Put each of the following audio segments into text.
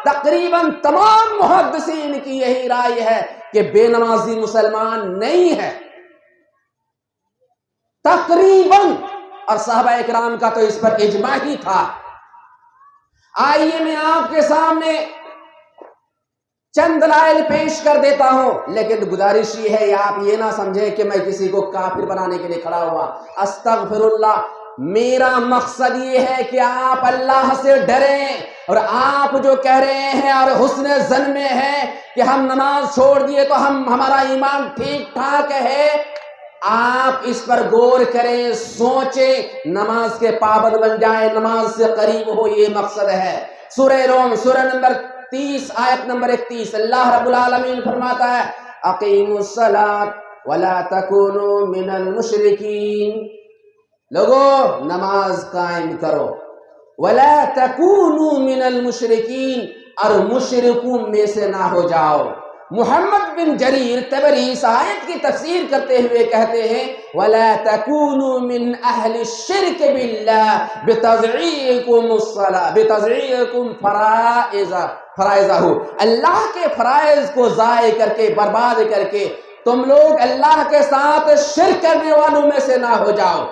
تقریباً تمام محدثین کی یہی رائے ہے کہ بے نمازی مسلمان نہیں ہے، تقریباً، اور صحابہ اکرام کا تو اس پر اجماع ہی تھا۔ آئیے میں آپ کے سامنے چند دلائل پیش کر دیتا ہوں، لیکن گزارش یہ ہے آپ یہ نہ سمجھیں کہ میں کسی کو کافر بنانے کے لیے کھڑا ہوا، استغفر اللہ۔ میرا مقصد یہ ہے کہ آپ اللہ سے ڈریں، اور آپ جو کہہ رہے ہیں اور حسن ظن میں ہے کہ ہم نماز چھوڑ دیے تو ہمارا ایمان ٹھیک ٹھاک ہے، آپ اس پر غور کریں، سوچیں، نماز کے پابند بن جائیں، نماز سے قریب ہو، یہ مقصد ہے۔ سورہ روم سورہ نمبر 30 آیت نمبر 31 اللہ رب العالمین فرماتا ہے اقیموا الصلاۃ ولا تکونوا من المشرکین، لوگو نماز قائم کرو، ولا تکونوا من المشرکین، اور مشرکوں میں سے نہ ہو جاؤ۔ محمد بن جریر طبری اس آیت کی تفسیر کرتے ہوئے کہتے ہیں وَلَا تَكُونُوا مِنْ أَهْلِ الشِّرْكِ بِاللَّهِ بِتَضْعِيعِكُمْ فرائضَهُ، اللہ کے فرائض کو ضائع کر کے، برباد کر کے تم لوگ اللہ کے ساتھ شرک کرنے والوں میں سے نہ ہو جاؤ،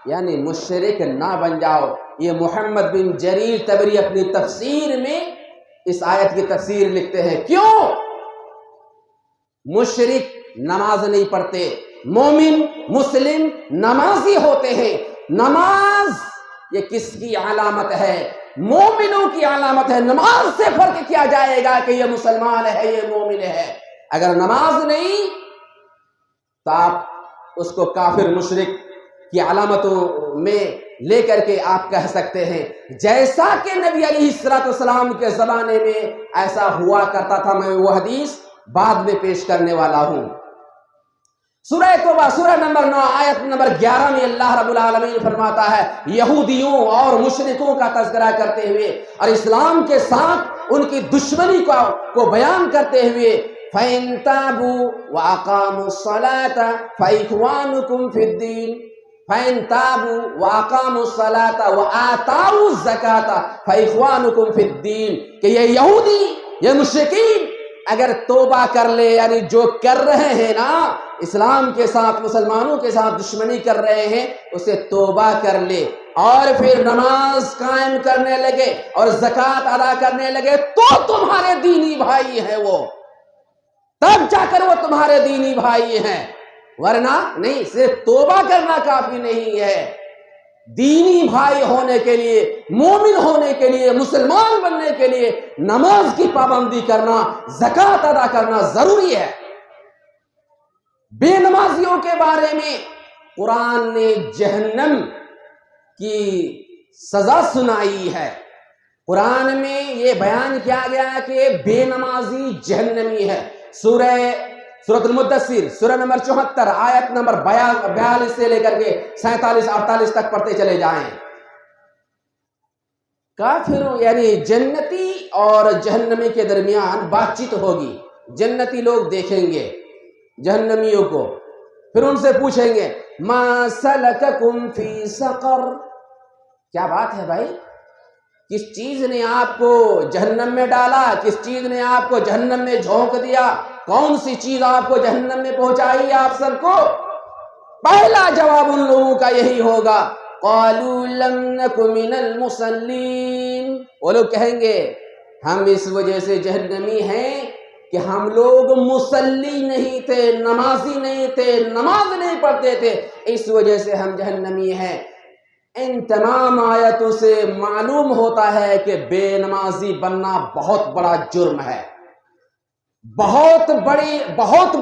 یعنی مشرک نہ بن جاؤ۔ یہ محمد بن جریر طبری اپنی تفسیر میں اس آیت کی تفسیر لکھتے ہیں۔ کیوں؟ مشرک نماز نہیں پڑھتے، مومن مسلم نمازی ہوتے ہیں۔ نماز یہ کس کی علامت ہے؟ مومنوں کی علامت ہے۔ نماز سے فرق کیا جائے گا کہ یہ مسلمان ہے، یہ مومن ہے؟ اگر نماز نہیں تو آپ اس کو کافر مشرک کی علامتوں میں لے کر کے آپ کہہ سکتے ہیں، جیسا کہ نبی علیہ السلام کے زمانے میں ایسا ہوا کرتا تھا۔ میں وہ حدیث بعد میں پیش کرنے والا ہوں۔ سورہ توبہ سورہ نمبر 9 آیت نمبر 11 میں اللہ رب العالمین فرماتا ہے یہودیوں اور مشرکوں کا تذکرہ کرتے ہوئے اور اسلام کے ساتھ ان کی دشمنی کو بیان کرتے ہوئے فَإِن تَابُوا وَأَقَامُوا الصَّلَاةَ فَإِخْوَانُكُمْ فِي الدِّينِ فَإِن تَابُوا وَأَقَامُوا الصَّلَاةَ وَآتَاوُا الزَّكَاةَ فَإِخْوَانُكُمْ فِي الدِّينِ، کہ یہ یہودی، یہ مشرکین اگر توبہ کر لے، یعنی جو کر رہے ہیں نا، اسلام کے ساتھ مسلمانوں کے ساتھ دشمنی کر رہے ہیں، اسے توبہ کر لے اور پھر نماز قائم کرنے لگے اور زکوٰۃ ادا کرنے لگے تو تمہارے دینی بھائی ہیں، وہ تب جا کر وہ تمہارے دینی بھائی ہیں، ورنہ نہیں۔ صرف توبہ کرنا کافی نہیں ہے، دینی بھائی ہونے کے لیے، مومن ہونے کے لیے، مسلمان بننے کے لیے نماز کی پابندی کرنا، زکوٰۃ ادا کرنا ضروری ہے۔ بے نمازیوں کے بارے میں قرآن نے جہنم کی سزا سنائی ہے۔ قرآن میں یہ بیان کیا گیا کہ بے نمازی جہنمی ہے۔ سورۃ المدثر سورہ نمبر 74 آیت نمبر 42 سے لے کر کے 47 48 تک پڑھتے چلے جائیں۔ کافروں یعنی جنتی اور جہنمی کے درمیان بات چیت ہوگی۔ جنتی لوگ دیکھیں گے جہنمیوں کو، پھر ان سے پوچھیں گے ما سلککم فی سقر، کیا بات ہے بھائی، کس چیز نے آپ کو جہنم میں ڈالا، کس چیز نے آپ کو جہنم میں جھونک دیا، کون سی چیز آپ کو جہنم میں پہنچائی آپ سب کو؟ پہلا جواب ان لوگوں کا یہی ہوگا قالوا لم نک من المصلین، وہ لوگ کہیں گے ہم اس وجہ سے جہنمی ہیں کہ ہم لوگ مصلی نہیں تھے، نمازی نہیں تھے، نماز نہیں پڑھتے تھے، اس وجہ سے ہم جہنمی ہیں۔ ان تمام آیتوں سے معلوم ہوتا ہے کہ بے نمازی بننا بہت بڑا جرم ہے، بہت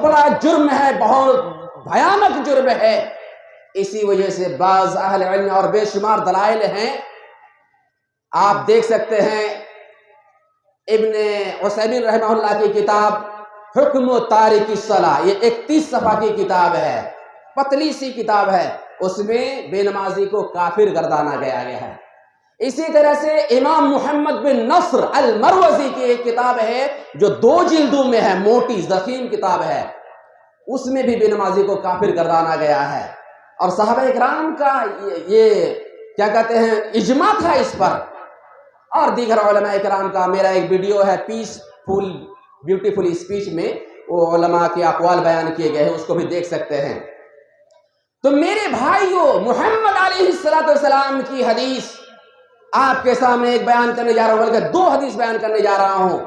بڑا جرم ہے، بہت بھیانک جرم ہے۔ اسی وجہ سے بعض اہل علم اور بے شمار دلائل ہیں، آپ دیکھ سکتے ہیں ابن عثیمین رحمہ اللہ کی کتاب حکم تارک الصلاۃ، یہ 31 صفحہ کی کتاب ہے، پتلی سی کتاب ہے، اس میں بے نمازی کو کافر گردانا گیا ہے۔ اسی طرح سے امام محمد بن نصر المروزی کی ایک کتاب ہے جو 2 جلدوں میں ہے، موٹی ضخیم کتاب ہے، اس میں بھی بے نمازی کو کافر گردانا گیا ہے۔ اور صحابہ اکرام کا یہ کیا کہتے ہیں اجماع تھا اس پر، اور دیگر علماء کرام کا میرا ایک ویڈیو ہے پیسفل بیوٹیفل اسپیچ میں وہ علماء کے اقوال بیان کیے گئے ہیں، اس کو بھی دیکھ سکتے ہیں۔ تو میرے بھائیوں، محمد علیہ السلام کی حدیث آپ کے سامنے ایک بیان کرنے جا رہا ہوں، بلکہ 2 حدیث بیان کرنے جا رہا ہوں۔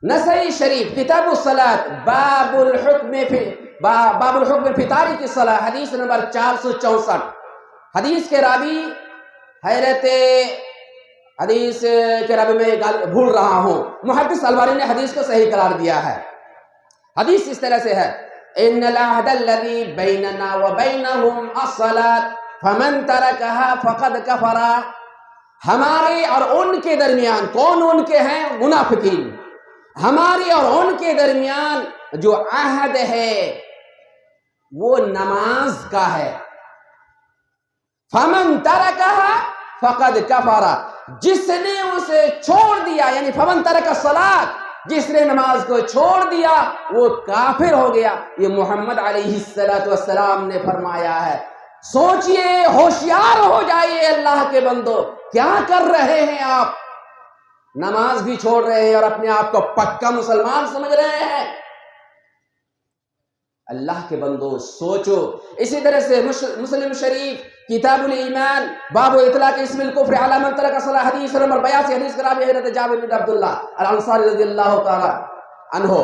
نسائی شریف کتاب الصلاۃ باب الحکم فی تارک الصلاۃ حدیث نمبر 464۔ حدیث کے راوی حیرت حدیث کے راوی میں بھول رہا ہوں، محدث البانی نے حدیث کو صحیح قرار دیا ہے۔ حدیث اس طرح سے ہے، ان العہد الذی بیننا وبینہم الصلاۃ فمن ترکہا فقد کفر۔ ہمارے اور ان کے درمیان، کون ان کے ہیں؟ منافقین۔ ہمارے اور ان کے درمیان جو عہد ہے وہ نماز کا ہے۔ فمن ترکہا فقد کفر، جس نے اسے چھوڑ دیا، یعنی فمن ترک الصلاۃ، جس نے نماز کو چھوڑ دیا وہ کافر ہو گیا۔ یہ محمد علیہ السلام نے فرمایا ہے۔ سوچئے، ہوشیار ہو جائیے اللہ کے بندو، کیا کر رہے ہیں آپ؟ نماز بھی چھوڑ رہے ہیں اور اپنے آپ کو پکا مسلمان سمجھ رہے ہیں۔ اللہ کے بندو سوچو۔ اسی طرح سے مسلم شریف کتاب الایمان باب اطلاق اسم الکفر علی من ترک الصلاۃ حدیث نمبر 82، حدیث کا راوی حضرت جابر بن عبداللہ الانصاری رضی اللہ تعالی عنہ۔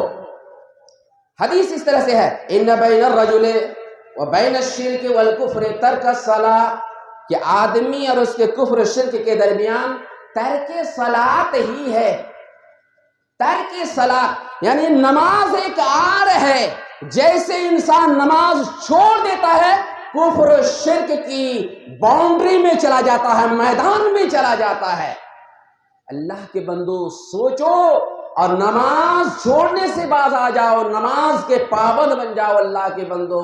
حدیث اس طرح سے ہے، ان بین الرجل وبین الشرک والکفر ترک الصلاۃ، کہ آدمی اور اس کے کفر و شرک کے درمیان ترک صلاۃ ہی ہے۔ ترک صلاۃ یعنی نماز ایک آر ہے، جیسے انسان نماز چھوڑ دیتا ہے کفر و شرک کی باؤنڈری میں چلا جاتا ہے، میدان میں چلا جاتا ہے۔ اللہ کے بندو سوچو اور نماز چھوڑنے سے باز آ جاؤ، نماز کے پابند بن جاؤ اللہ کے بندو۔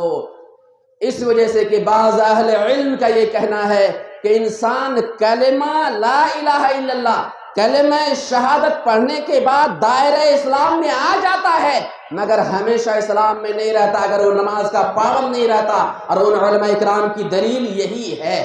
اس وجہ سے کہ بعض اہل علم کا یہ کہنا ہے کہ انسان کلمہ لا الہ الا اللہ، کلمہ شہادت پڑھنے کے بعد دائرہ اسلام میں آ جاتا ہے، مگر ہمیشہ اسلام میں نہیں رہتا اگر وہ نماز کا پابند نہیں رہتا، اور ان علماء اکرام کی دلیل یہی ہے۔